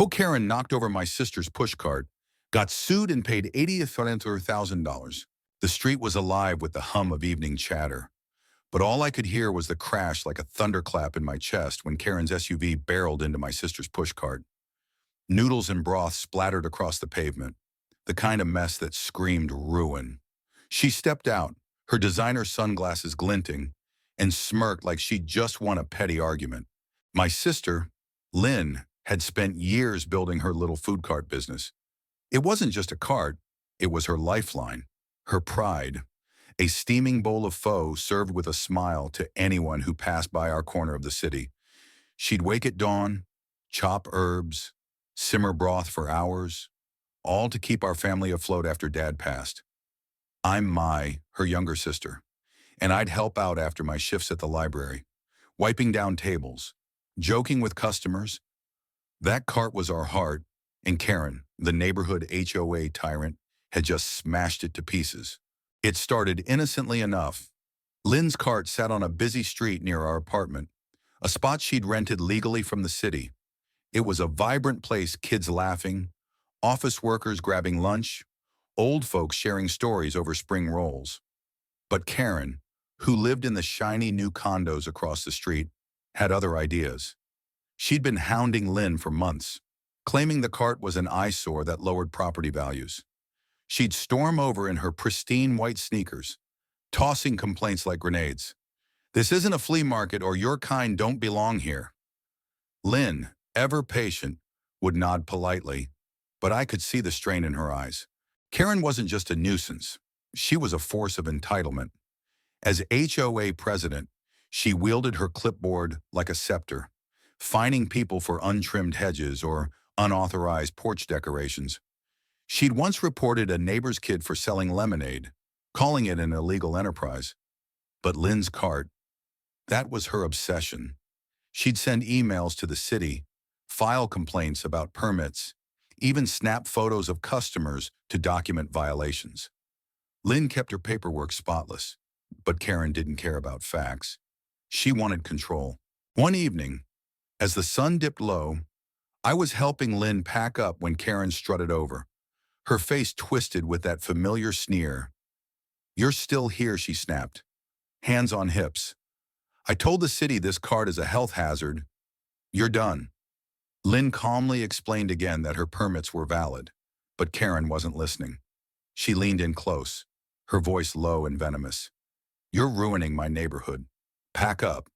HOA Karen knocked over my sister's pushcart, got sued and paid $80,000. The street was alive with the hum of evening chatter, but all I could hear was the crash like a thunderclap in my chest when Karen's SUV barreled into my sister's pushcart. Noodles and broth splattered across the pavement, the kind of mess that screamed ruin. She stepped out, her designer sunglasses glinting, and smirked like she'd just won a petty argument. My sister, Lynn, had spent years building her little food cart business. It wasn't just a cart, it was her lifeline, her pride. A steaming bowl of pho served with a smile to anyone who passed by our corner of the city. She'd wake at dawn, chop herbs, simmer broth for hours, all to keep our family afloat after Dad passed. I'm Mai, her younger sister, and I'd help out after my shifts at the library, wiping down tables, joking with customers. That cart was our heart, and Karen, the neighborhood HOA tyrant, had just smashed it to pieces. It started innocently enough. Lynn's cart sat on a busy street near our apartment, a spot she'd rented legally from the city. It was a vibrant place, kids laughing, office workers grabbing lunch, old folks sharing stories over spring rolls. But Karen, who lived in the shiny new condos across the street, had other ideas. She'd been hounding Lynn for months, claiming the cart was an eyesore that lowered property values. She'd storm over in her pristine white sneakers, tossing complaints like grenades. "This isn't a flea market or your kind don't belong here." Lynn, ever patient, would nod politely, but I could see the strain in her eyes. Karen wasn't just a nuisance. She was a force of entitlement. As HOA president, she wielded her clipboard like a scepter, fining people for untrimmed hedges or unauthorized porch decorations. She'd once reported a neighbor's kid for selling lemonade, calling it an illegal enterprise. But Lynn's cart, that was her obsession. She'd send emails to the city, file complaints about permits, even snap photos of customers to document violations. Lynn kept her paperwork spotless, but Karen didn't care about facts. She wanted control. One evening, as the sun dipped low, I was helping Lynn pack up when Karen strutted over, her face twisted with that familiar sneer. "You're still here," she snapped, hands on hips. "I told the city this cart is a health hazard. You're done." Lynn calmly explained again that her permits were valid, but Karen wasn't listening. She leaned in close, her voice low and venomous. "You're ruining my neighborhood. Pack up,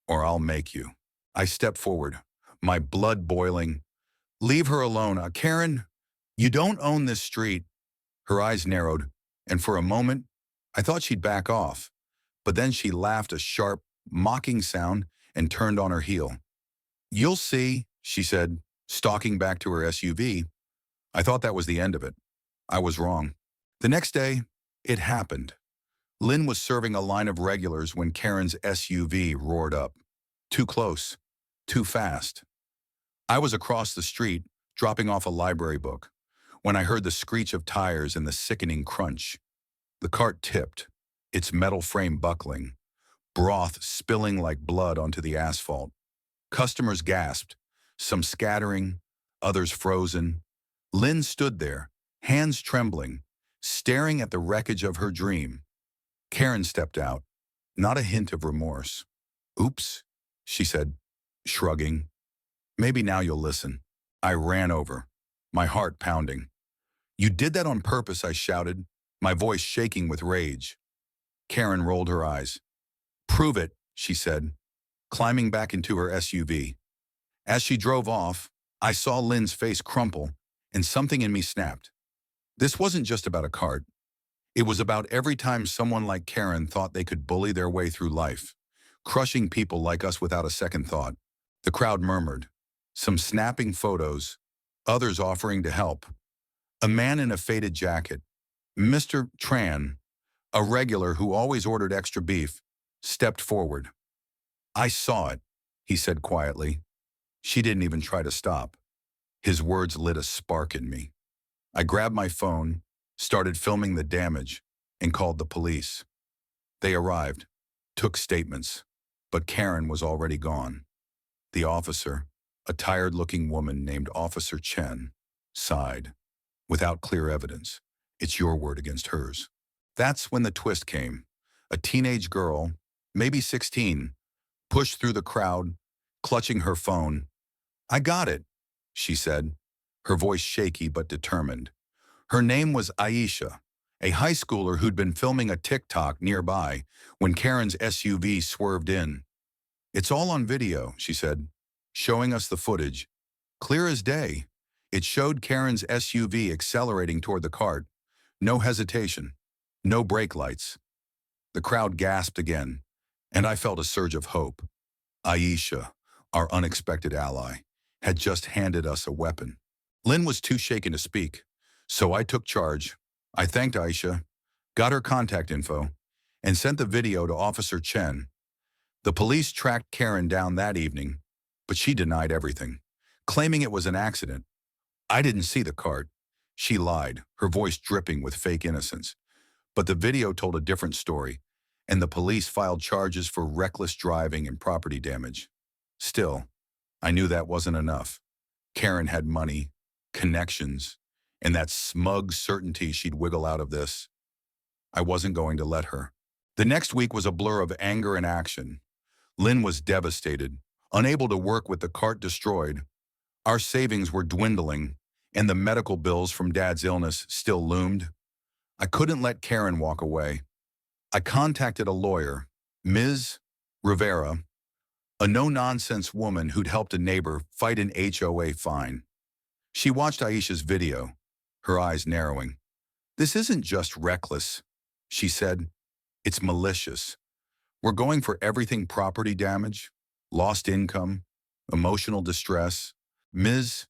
or I'll make you." I stepped forward, my blood boiling. "Leave her alone, Karen. You don't own this street." Her eyes narrowed, and for a moment, I thought she'd back off. But then she laughed a sharp, mocking sound and turned on her heel. "You'll see," she said, stalking back to her SUV. I thought that was the end of it. I was wrong. The next day, it happened. Lynn was serving a line of regulars when Karen's SUV roared up. Too close, too fast. I was across the street, dropping off a library book, when I heard the screech of tires and the sickening crunch. The cart tipped, its metal frame buckling, broth spilling like blood onto the asphalt. Customers gasped, some scattering, others frozen. Lynn stood there, hands trembling, staring at the wreckage of her dream. Karen stepped out, not a hint of remorse. "Oops," she said, shrugging. "Maybe now you'll listen." I ran over, my heart pounding. "You did that on purpose," I shouted, my voice shaking with rage. Karen rolled her eyes. "Prove it," she said, climbing back into her SUV. As she drove off, I saw Lynn's face crumple, and something in me snapped. This wasn't just about a cart. It was about every time someone like Karen thought they could bully their way through life, crushing people like us without a second thought. The crowd murmured, some snapping photos, others offering to help. A man in a faded jacket, Mr. Tran, a regular who always ordered extra beef, stepped forward. "I saw it," he said quietly. She didn't even try to stop. His words lit a spark in me. I grabbed my phone, started filming the damage, and called the police. They arrived, took statements, but Karen was already gone. The officer, A tired-looking woman named Officer Chen sighed, without clear evidence. It's your word against hers. That's when the twist came. A teenage girl, maybe 16, pushed through the crowd, clutching her phone. I got it, she said, her voice shaky but determined. Her name was Aisha, a high schooler who'd been filming a TikTok nearby when Karen's SUV swerved in. It's all on video, she said, showing us the footage. Clear as day. It showed Karen's SUV accelerating toward the cart. No hesitation. No brake lights. The crowd gasped again, and I felt a surge of hope. Aisha, our unexpected ally, had just handed us a weapon. Lynn was too shaken to speak, so I took charge. I thanked Aisha, got her contact info, and sent the video to Officer Chen. The police tracked Karen down that evening, but she denied everything, claiming it was an accident. I didn't see the cart. She lied, her voice dripping with fake innocence. But the video told a different story, and the police filed charges for reckless driving and property damage. Still, I knew that wasn't enough. Karen had money, connections, and that smug certainty she'd wiggle out of this. I wasn't going to let her. The next week was a blur of anger and action. Lynn was devastated, unable to work with the cart destroyed. Our savings were dwindling, and the medical bills from Dad's illness still loomed. I couldn't let Karen walk away. I contacted a lawyer, Ms. Rivera, a no-nonsense woman who'd helped a neighbor fight an HOA fine. She watched Aisha's video, her eyes narrowing. This isn't just reckless, she said. It's malicious. We're going for everything: property damage, lost income, emotional distress. Ms.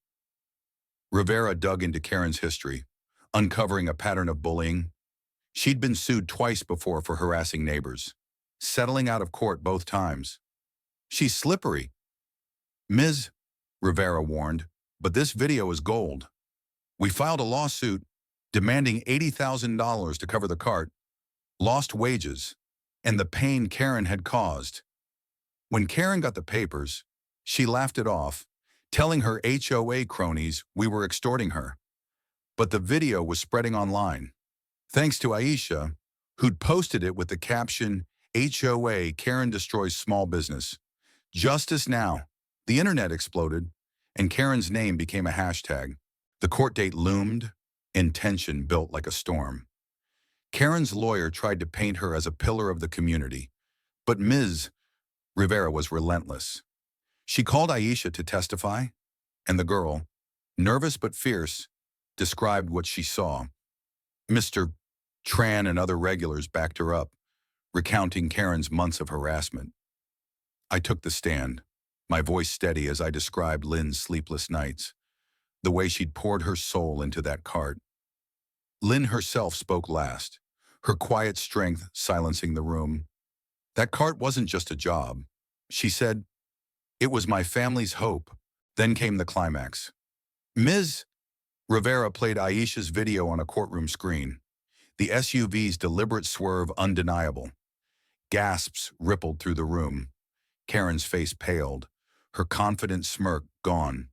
Rivera dug into Karen's history, uncovering a pattern of bullying. She'd been sued twice before for harassing neighbors, settling out of court both times. She's slippery, Ms. Rivera warned, but this video is gold. We filed a lawsuit demanding $80,000 to cover the cart, lost wages, and the pain Karen had caused. When Karen got the papers, she laughed it off, telling her HOA cronies we were extorting her. But the video was spreading online, thanks to Aisha, who'd posted it with the caption, HOA Karen destroys small business. Justice now. The internet exploded, and Karen's name became a hashtag. The court date loomed, and tension built like a storm. Karen's lawyer tried to paint her as a pillar of the community, but Ms. Rivera was relentless. She called Aisha to testify, and the girl, nervous but fierce, described what she saw. Mr. Tran and other regulars backed her up, recounting Karen's months of harassment. I took the stand, my voice steady as I described Lynn's sleepless nights, the way she'd poured her soul into that cart. Lynn herself spoke last, her quiet strength silencing the room. That cart wasn't just a job, she said. It was my family's hope. Then came the climax. Ms. Rivera played Aisha's video on a courtroom screen, the SUV's deliberate swerve undeniable. Gasps rippled through the room. Karen's face paled, her confident smirk gone.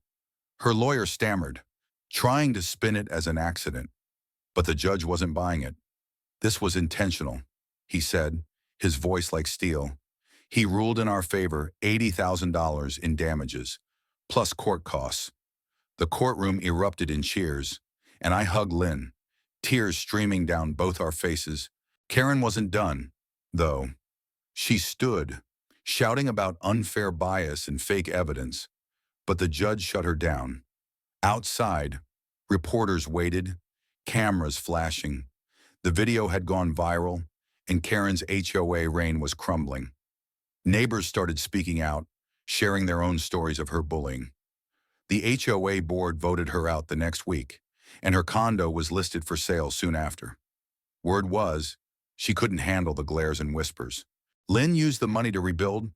Her lawyer stammered, trying to spin it as an accident. But the judge wasn't buying it. This was intentional, he said, his voice like steel. He ruled in our favor $80,000 in damages, plus court costs. The courtroom erupted in cheers, and I hugged Lynn, tears streaming down both our faces. Karen wasn't done, though. She stood, shouting about unfair bias and fake evidence, but the judge shut her down. Outside, reporters waited, cameras flashing. The video had gone viral, and Karen's HOA reign was crumbling. Neighbors started speaking out, sharing their own stories of her bullying. The HOA board voted her out the next week, and her condo was listed for sale soon after. Word was, she couldn't handle the glares and whispers. Lynn used the money to rebuild.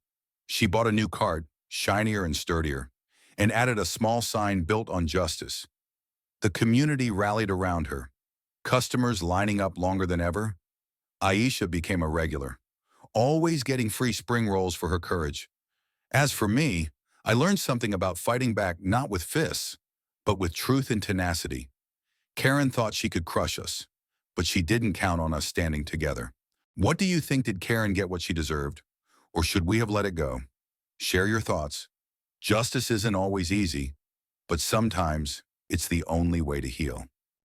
She bought a new cart, shinier and sturdier, and added a small sign built on justice. The community rallied around her, customers lining up longer than ever. Aisha became a regular, always getting free spring rolls for her courage. As for me, I learned something about fighting back not with fists, but with truth and tenacity. Karen thought she could crush us, but she didn't count on us standing together. What do you think? Did Karen get what she deserved? Or should we have let it go? Share your thoughts. Justice isn't always easy, but sometimes it's the only way to heal.